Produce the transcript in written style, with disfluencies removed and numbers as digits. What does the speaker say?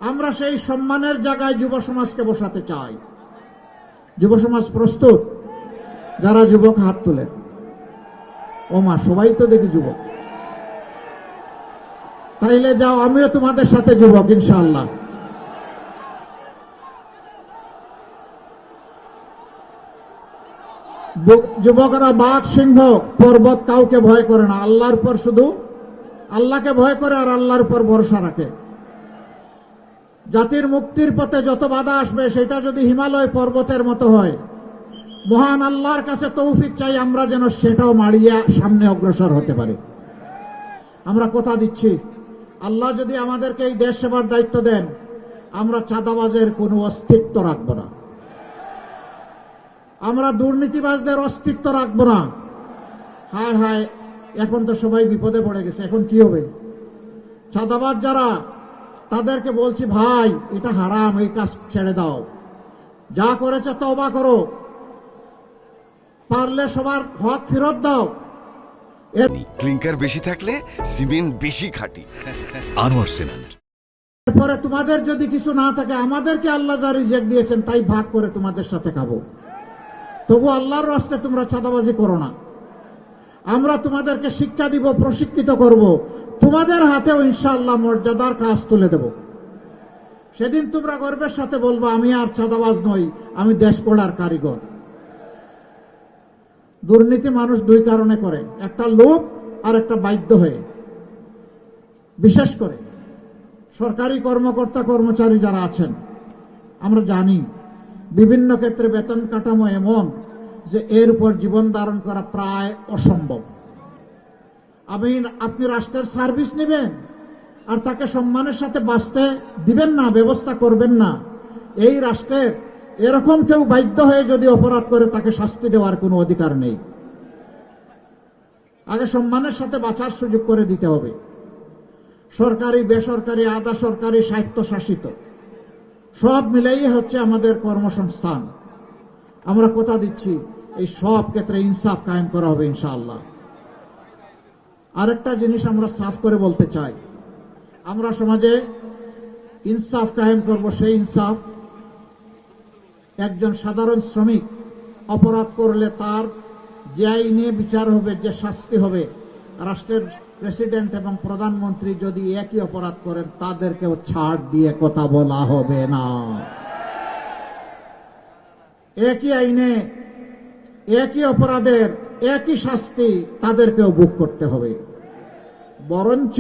আমরা সেই সম্মানের জায়গায় যুব সমাজকে বসাতে চাই। যুব সমাজ প্রস্তুত? যারা যুবক হাত তুলে। ও মা, সবাই তো দেখি যুবক। তাইলে যাও, আমিও তোমাদের সাথে যুবক ইনশাআল্লাহ। যুবকরা বাঘ সিংহ পর্বত কাউকে ভয় করে না, আল্লাহর উপর শুধু আল্লাহকে ভয় করে আর আল্লাহর উপর ভরসা রাখে। জাতির মুক্তির পথে যত বাধা আসবে সেটা যদি হিমালয় পর্বতের মতো হয়, মহান আল্লাহর কাছে তৌফিক চাই আমরা যেন সেটাও মাড়িয়ে সামনে অগ্রসর হতে পারি। আমরা কথা দিচ্ছি, আল্লাহ যদি আমাদেরকে এই দেশ সেবার দায়িত্ব দেন, আমরা চাঁদাবাজের কোনো অস্তিত্ব রাখব না, আমরা দুর্নীতিবাজদের অস্তিত্ব রাখব না। হায় হায়, এখন তো সবাই বিপদে পড়ে গেছে, এখন কি হবে? চাঁদাবাজ যারা, তাদেরকে বলছি ভাই এটা হারাম, এই কাজ ছেড়ে দাও, যা করেছে তওবা করো, পারলে সবার হক ফেরত দাও। ক্লিংকার বেশি থাকলে সিমেন্ট বেশি খাঁটি। আনোয়ার সিমেন্ট। এরপরে তোমাদের যদি কিছু না থাকে, আমাদেরকে আল্লাহ যা রিজিক দিয়েছেন তাই ভাগ করে তোমাদের সাথে খাবো, তবু আল্লাহর রাস্তায় তোমরা চাঁদাবাজি করো না। আমরা তোমাদেরকে শিক্ষা দিব, প্রশিক্ষিত করব, তোমাদের হাতেও ইনশাআল্লাহ মর্যাদার কাজ তুলে দেব। সেদিন তোমরা গর্বের সাথে বলবো আমি আর চাঁদাবাজ নই, আমি দেশ গড়ার কারিগর। দুর্নীতি মানুষ দুই কারণে করে, একটা লোভ আর একটা বাধ্য হয়ে। বিশেষ করে সরকারি কর্মকর্তা কর্মচারী যারা আছেন, আমরা জানি বিভিন্ন ক্ষেত্রে বেতন কাঠামো এমন যে এর উপর জীবন ধারণ করা প্রায় অসম্ভব। আপনি রাষ্ট্রের সার্ভিস নেবেন আর তাকে সম্মানের সাথে বাঁচতে দিবেন না, ব্যবস্থা করবেন না। এই রাষ্ট্রের এরকম কেউ বাধ্য হয়ে যদি অপরাধ করে তাকে শাস্তি দেওয়ার কোনো অধিকার নেই। আগে সম্মানের সাথে বাঁচার সুযোগ করে দিতে হবে। সরকারি, বেসরকারি, আধা সরকারি, স্বায়ত্তশাসিত সব মিলেই হচ্ছে আমাদের কর্মসংস্থান। আমরা কথা দিচ্ছি এই সব ক্ষেত্রে ইনসাফ কায়েম করা হবে ইনশাআল্লাহ। আরেকটা জিনিস আমরা সাফ করে বলতে চাই, আমরা সমাজে ইনসাফ কায়েম করব। সেই ইনসাফ, একজন সাধারণ শ্রমিক অপরাধ করলে তার যে আইনে বিচার হবে, যে শাস্তি হবে, রাষ্ট্রের প্রেসিডেন্ট এবং প্রধানমন্ত্রী যদি একই অপরাধ করেন তাদেরকেও ছাড় দিয়ে কথা বলা হবে না। একই আইনে একই অপরাধের একই শাস্তি তাদেরকেও ভোগ করতে হবে। বরঞ্চ